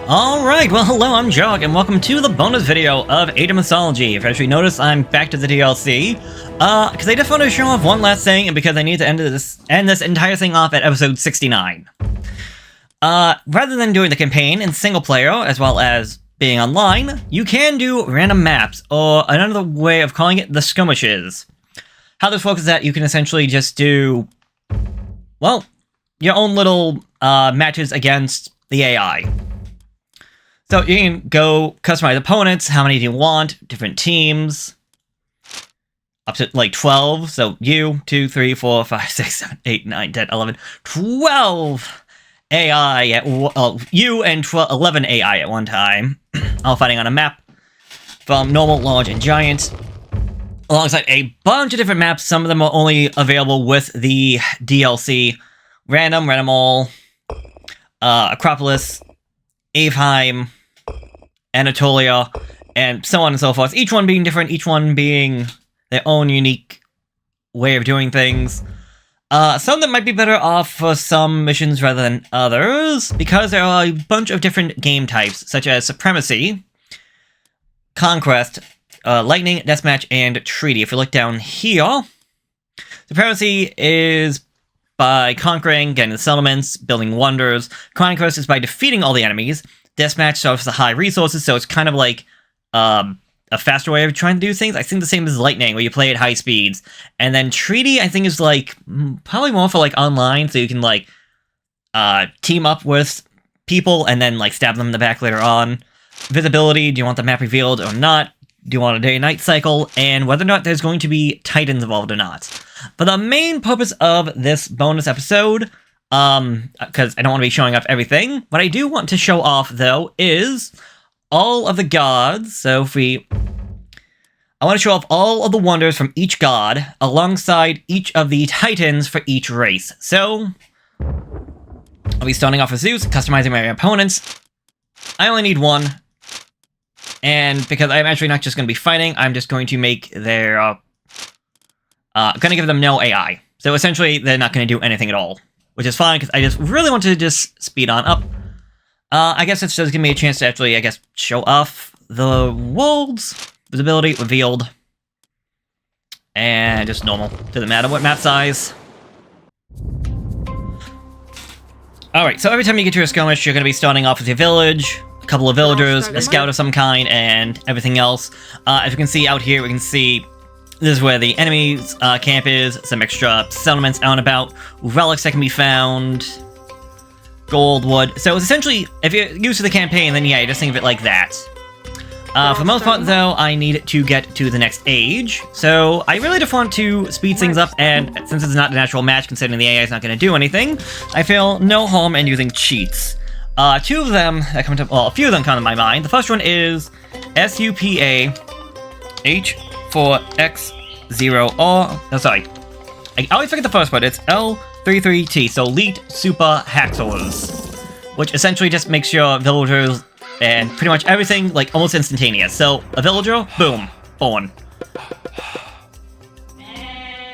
Alright, well hello, I'm Jog, and welcome to the bonus video of Age of Mythology. If you actually notice, I'm back to the DLC, because I just wanted to show off one last thing, and because I need to end this entire thing off at episode 69. Rather than doing the campaign in single player, as well as being online, you can do random maps, or another way of calling it, the skirmishes. How this works is that you can essentially just do, well, your own little matches against the AI. So you can go customize opponents, how many do you want, different teams, up to like 12, so you, 2, 3, 4, 5, 6, 7, 8, 9, 10, 11, 12 AI at, you and 11 AI at one time, all fighting on a map, from normal, large, and giant, alongside a bunch of different maps. Some of them are only available with the DLC, Random All, Acropolis, Aveheim, Anatolia, and so on and so forth. Each one being different, each one being their own unique way of doing things. Some that might be better off for some missions rather than others, because there are a bunch of different game types, such as Supremacy, Conquest, Lightning, Deathmatch, and Treaty. If we look down here, Supremacy is by conquering, getting the settlements, building wonders. Conquest is by defeating all the enemies. Deathmatch starts with the high resources, so it's kind of like a faster way of trying to do things. I think the same as Lightning, where you play at high speeds. And then Treaty, I think, is like probably more for like online, so you can like team up with people and then like stab them in the back later on. Visibility, do you want the map revealed or not? Do you want a day-night cycle? And whether or not there's going to be titans involved or not. But the main purpose of this bonus episode, because I don't want to be showing off everything, what I do want to show off, though, is all of the gods. So I want to show off all of the wonders from each god, alongside each of the titans for each race. So I'll be starting off with Zeus, customizing my opponents. I only need one. And because I'm actually not just going to be fighting, I'm just going to make their, going to give them no AI. So essentially, they're not going to do anything at all. Which is fine, because I just really wanted to just speed on up. I guess it's just giving me a chance to actually, show off the worlds. Visibility, revealed. And just normal. Doesn't matter what map size. Alright, so every time you get to a skirmish, you're going to be starting off with your village, a couple of villagers, a scout of some kind, and everything else. As you can see out here, we can see this is where the enemy's camp is, some extra settlements out and about, relics that can be found, gold, wood. So it's essentially, if you're used to the campaign, then yeah, you just think of it like that. For the most part, though, I need to get to the next age, so I really just want to speed things up, and since it's not a natural match, considering the AI is not going to do anything, I feel no harm in using cheats. Two of them that come to, well, a few of them come to my mind. The first one is SUPA H4X0R. Oh, sorry. I always forget the first part. It's L33T, so Elite Super Hacksaws, which essentially just makes your villagers and pretty much everything like almost instantaneous. So a villager, boom, born.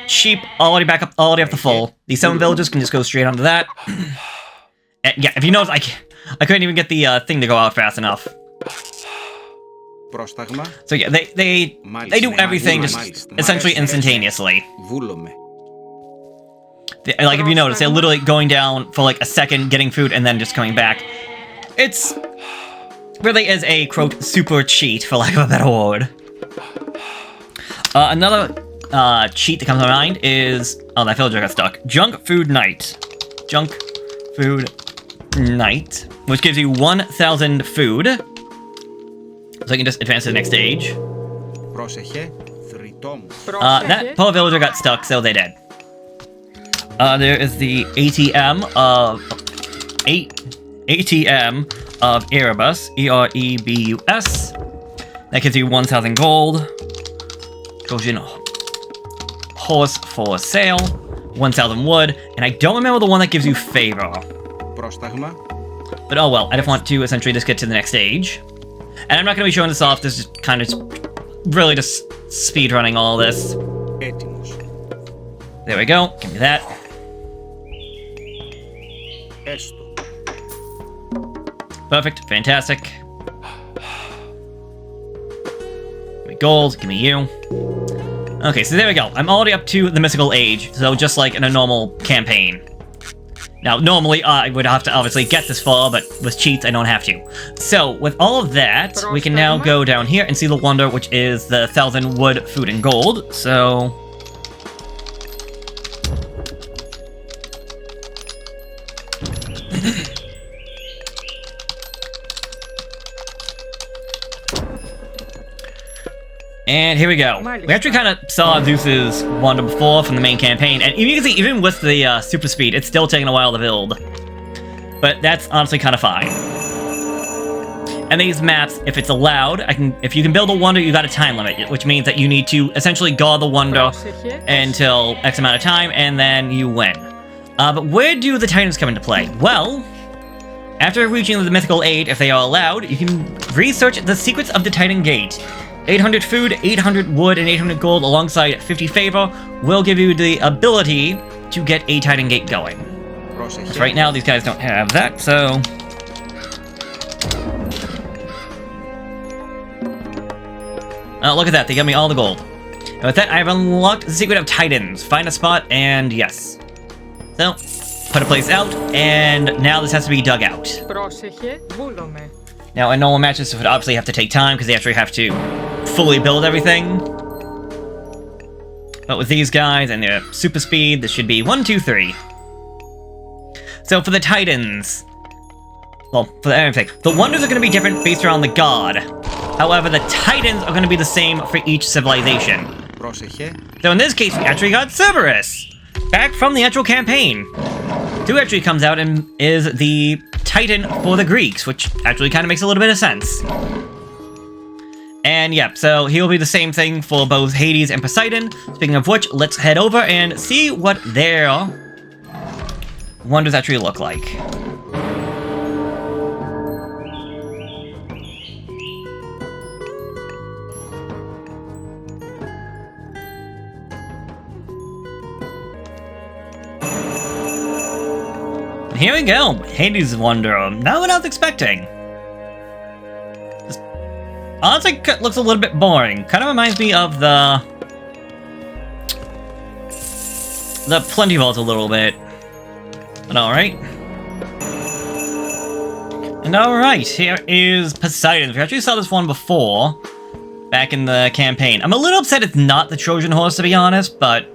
Sheep already back up, already up to full. These 7 villagers can just go straight onto that. And yeah, if you notice, I couldn't even get the thing to go out fast enough. So yeah, they do everything just essentially instantaneously. Like if you notice, they're literally going down for like a second, getting food, and then just coming back. It's really is a quote super cheat, for lack of a better word. Another cheat that comes to mind is that villager got stuck. Junk Food Night, which gives you 1,000 food. So you can just advance to the next stage. That poor villager got stuck, so they did. There is the ATM of Erebus, E-R-E-B-U-S. That gives you 1,000 gold. Trojan horse for sale, 1,000 wood, and I don't remember the one that gives you favor. But oh well, I just want to essentially just get to the next stage. And I'm not going to be showing this off, this is kind of really just speedrunning all this. There we go, give me that. Perfect. Fantastic. Give me gold. Give me you. Okay, so there we go. I'm already up to the mystical age, so just like in a normal campaign. Now, normally I would have to obviously get this far, but with cheats I don't have to. So, with all of that, we can now go down here and see the wonder, which is the 1,000 wood, food, and gold. So... And here we go. We actually kind of saw Zeus's wonder before from the main campaign, and you can see even with the super speed, it's still taking a while to build. But that's honestly kind of fine. And these maps, if it's allowed, if you can build a wonder, you got a time limit, which means that you need to essentially guard the wonder until X amount of time, and then you win. But where do the Titans come into play? Well, after reaching the mythical age, if they are allowed, you can research the secrets of the Titan Gate. 800 food, 800 wood, and 800 gold alongside 50 favor will give you the ability to get a Titan Gate going. So right now, these guys don't have that, so... Oh, look at that, they got me all the gold. And with that, I've unlocked the secret of Titans. Find a spot, and yes. So, put a place out, and now this has to be dug out. Now, in normal matches, this would obviously have to take time, because they actually have to fully build everything. But with these guys and their super speed, this should be 1, 2, 3. So for the Titans... Well, for everything. The wonders are going to be different based around the god. However, the Titans are going to be the same for each civilization. So in this case, we actually got Cerberus! Back from the actual campaign. Who actually comes out and is the Titan for the Greeks, which actually kind of makes a little bit of sense. And yeah, so he'll be the same thing for both Hades and Poseidon. Speaking of which, let's head over and see what their wonders actually look like. Here we go, Hades' wonder. Not what I was expecting. Honestly, looks a little bit boring. Kind of reminds me of the Plenty Vault a little bit. But alright. And alright, here is Poseidon. We actually saw this one before, back in the campaign. I'm a little upset it's not the Trojan horse, to be honest, but...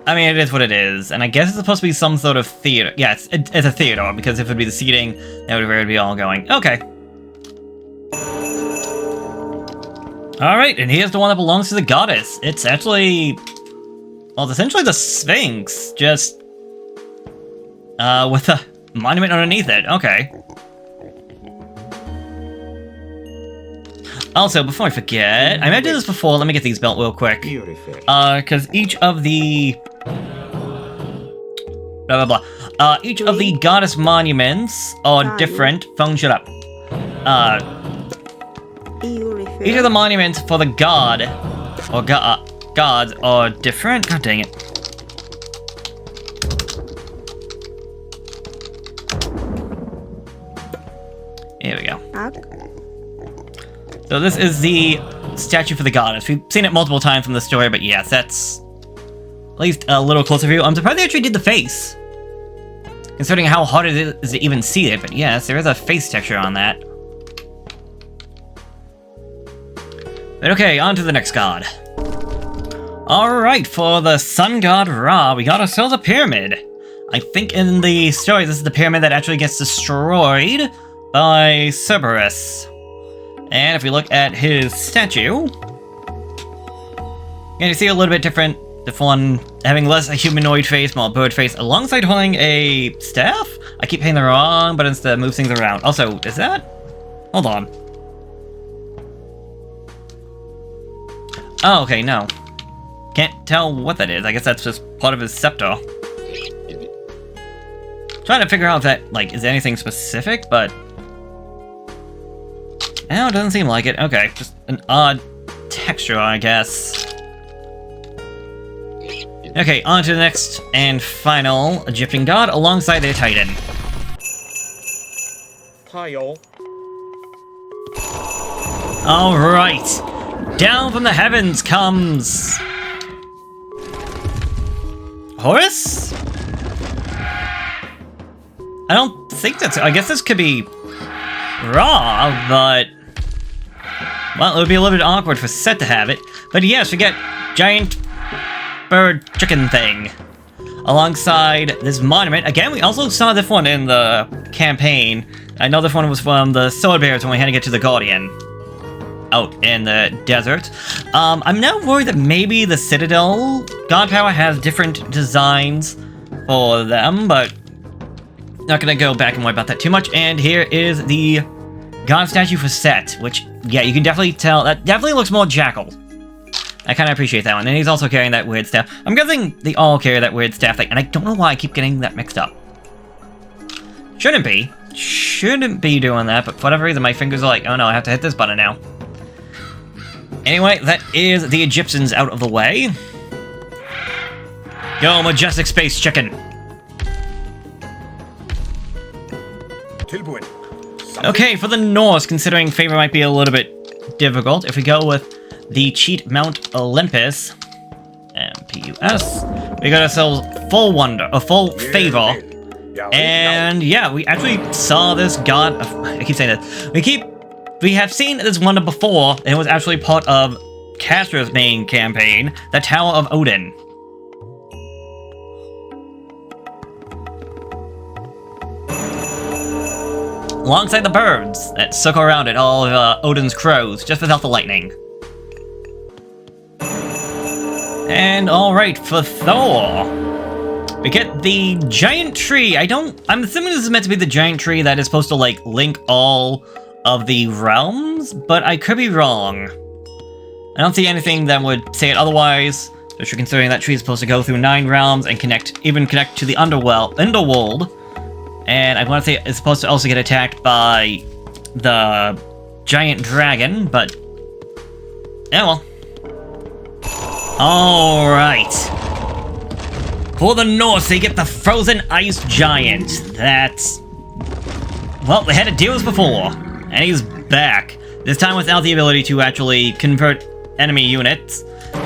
I mean, it is what it is, and I guess it's supposed to be some sort of theater. Yeah, it's a theater, because if it would be the seating, that would really be all going. Okay. Alright, and here's the one that belongs to the goddess. It's actually... Well, it's essentially the Sphinx, just... with a monument underneath it. Okay. Also, before I forget, I might have done this before, let me get these built real quick. Because each of the... Blah, blah, blah. Each of the goddess monuments are different. Phone, shut up. Each of the monuments for the god, or gods, are different. God dang it. Here we go. So this is the statue for the goddess. We've seen it multiple times from the story, but yes, that's at least a little closer view. I'm surprised they actually did the face, considering how hard it is to even see it, but yes, there is a face texture on that. But okay, on to the next god. Alright, for the sun god Ra, we got ourselves a pyramid. I think in the story, this is the pyramid that actually gets destroyed by Cerberus. And if we look at his statue, you see a little bit different. The one having less a humanoid face, more bird face, alongside holding a staff? I keep hitting the wrong buttons to move things around. Also, is that? Hold on. Oh, okay, no. Can't tell what that is. I guess that's just part of his scepter. Trying to figure out if that, like, is anything specific, but... No, it doesn't seem like it. Okay, just an odd texture, I guess. Okay, on to the next and final Egyptian god alongside their titan. Alright. Down from the heavens comes... Horus? I don't think that's... I guess this could be... Raw, but... Well, it would be a little bit awkward for Set to have it. But yes, we get giant bird chicken thing. Alongside this monument. Again, we also saw this one in the campaign. I know this one was from the Sword Bears when we had to get to the Guardian. Out in the desert. I'm now worried that maybe the Citadel God Power has different designs for them, but not gonna go back and worry about that too much. And here is the God statue for Set, which, yeah, you can definitely tell, that definitely looks more Jackal. I kind of appreciate that one. And he's also carrying that weird staff. I'm guessing they all carry that weird staff thing, and I don't know why I keep getting that mixed up. Shouldn't be. Shouldn't be doing that, but for whatever reason, my fingers are like, oh no, I have to hit this button now. Anyway, that is the Egyptians out of the way. Go, majestic space chicken. Okay, for the Norse, considering favor might be a little bit difficult, if we go with the cheat Mount Olympus, MPUS, we got ourselves full wonder, a full favor, and yeah, we actually saw this god. I keep saying that. We have seen this wonder before, and it was actually part of Castor's main campaign, the Tower of Odin. Alongside the birds that circle around it, all of Odin's crows, just without the lightning. And alright, for Thor, we get the giant tree. I'm assuming this is meant to be the giant tree that is supposed to, like, link all of the realms, but I could be wrong. I don't see anything that would say it otherwise, especially considering that tree is supposed to go through 9 realms and even connect to the underworld. And I want to say it's supposed to also get attacked by the giant dragon, but... yeah, well. Alright. For the Norse, they get the frozen ice giant. That's... well, they had to deal with this before. And he's back. This time without the ability to actually convert enemy units.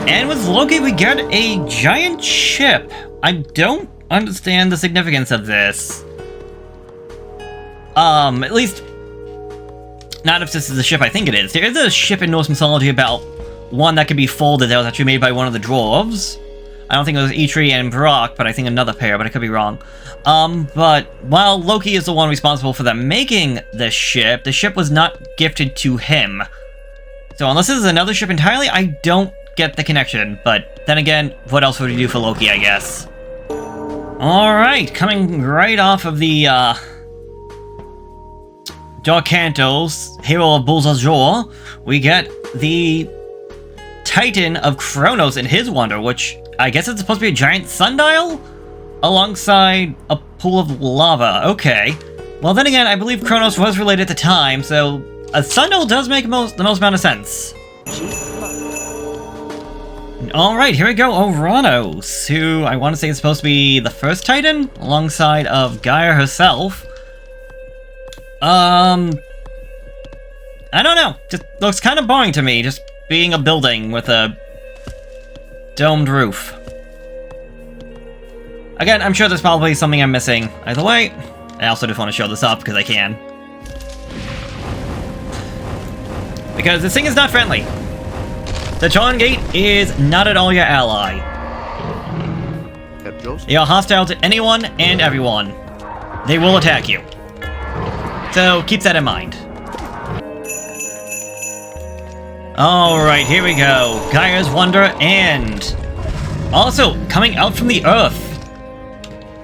And with Loki, we get a giant ship. I don't understand the significance of this. At least, not if this is the ship I think it is. There is a ship in Norse mythology about one that could be folded that was actually made by one of the dwarves. I don't think it was Eitri and Brock, but I think another pair, but I could be wrong. But while Loki is the one responsible for them making the ship was not gifted to him. So unless this is another ship entirely, I don't get the connection. But then again, what else would you do for Loki, I guess? Alright, coming right off of the, Darkantos, Hero of Bulls Azure, we get the Titan of Kronos and his wonder, which I guess it's supposed to be a giant sundial? Alongside a pool of lava. Okay. Well, then again, I believe Kronos was related at the time, so a sundial does make the most amount of sense. Alright, here we go, Oranos, who I want to say is supposed to be the first Titan, alongside of Gaia herself. I don't know. Just looks kind of boring to me, just being a building with a domed roof. Again, I'm sure there's probably something I'm missing. Either way, I also just want to show this off because I can. Because this thing is not friendly. The Torn Gate is not at all your ally. They are hostile to anyone and everyone. They will attack you. So keep that in mind. Alright, here we go. Gaia's Wonder and... also, coming out from the Earth.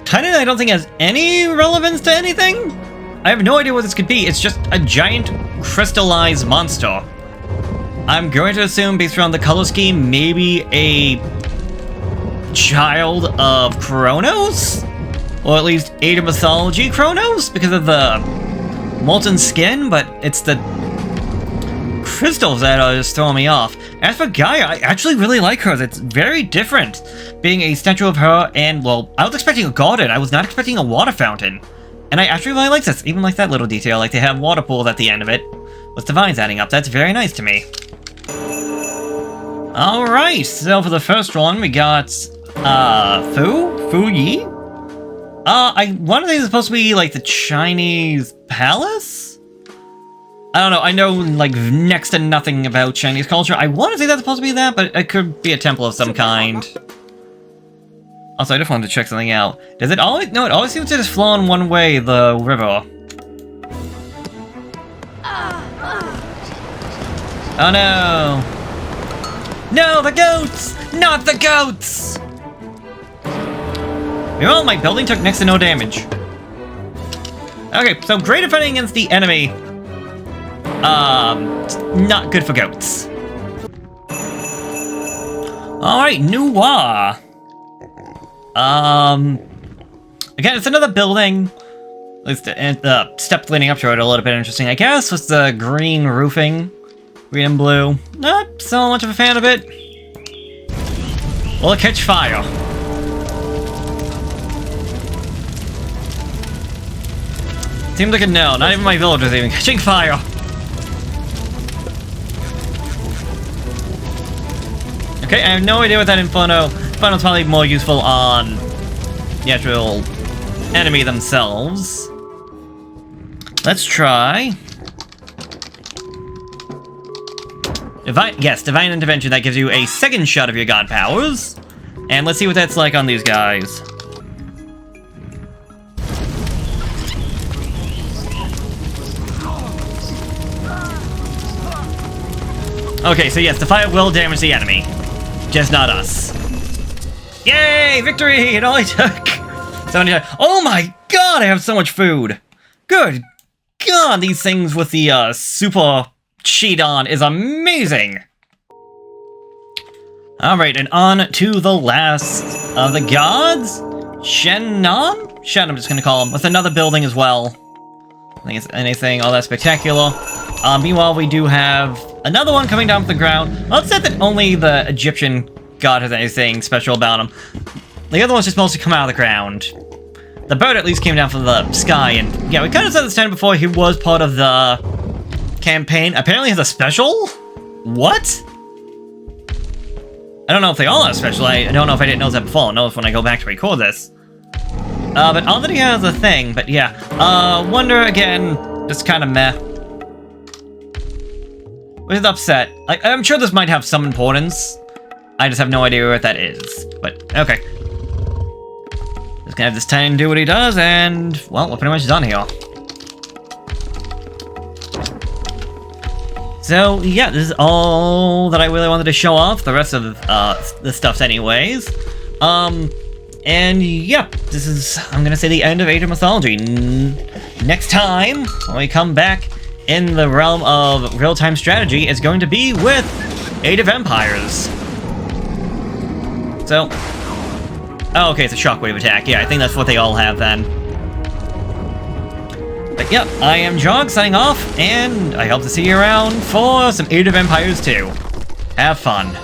Titan I don't think has any relevance to anything. I have no idea what this could be. It's just a giant crystallized monster. I'm going to assume, based around the color scheme, maybe a child of Kronos? Or at least Age of Mythology Kronos, because of the molten skin, but it's the crystals that are just throwing me off. As for Gaia, I actually really like her. It's very different, being a statue of her, and, well, I was expecting a garden. I was not expecting a water fountain. And I actually really like this, even like that little detail, like they have water pools at the end of it, with the vines adding up. That's very nice to me. Alright, so for the first one, we got, Fu Yi? One of these is supposed to be, like, the Chinese palace? I don't know, I know, like, next to nothing about Chinese culture. I want to say that's supposed to be that, but it could be a temple of some kind. Also, I just wanted to check something out. Does it always... No, it always seems to just flow in one way, the river. Oh no! No, the goats! Not the goats! Well, my building took next to no damage. Okay, so great defending against the enemy. Not good for goats. Alright, Noir. Again, it's another building. At least the steps leading up to it are a little bit interesting, I guess, with the green roofing. Green and blue. Not so much of a fan of it. Will it catch fire? Seems like a no. Not even my villagers even catching fire. Okay, I have no idea what that Inferno... Inferno's probably more useful on the actual enemy themselves. Let's try... Divine Intervention. That gives you a second shot of your god powers. And let's see what that's like on these guys. Okay, so yes, the fire will damage the enemy. Just not us. Yay! Victory! It only took 70. Oh my god, I have so much food! Good god, these things with the super cheat on is amazing! Alright, and on to the last of the gods? Shen-Non? Shen, I'm just gonna call him, with another building as well. I think it's anything all that spectacular. Meanwhile, we do have another one coming down from the ground. Well, it's said that only the Egyptian god has anything special about him. The other one's just supposed to come out of the ground. The bird at least came down from the sky, and yeah, we kind of said this time before, he was part of the campaign. Apparently he has a special? What? I don't know if they all have special. I don't know if I didn't know that before. I'll know if when I go back to record this. But all that he has a thing, but yeah. Wonder again, just kind of meh. With upset. I'm sure this might have some importance. I just have no idea what that is. But, okay. Just gonna have this Titan do what he does, and, well, we're pretty much done here. So, yeah, this is all that I really wanted to show off. The rest of the stuff's anyways. And, yeah, this is, I'm gonna say, the end of Age of Mythology. Next time, when we come back in the realm of real-time strategy, is going to be with Age of Empires. So, oh, okay, it's a shockwave attack. Yeah, I think that's what they all have then. But yep, I am Jog signing off, and I hope to see you around for some Age of Empires 2. Have fun.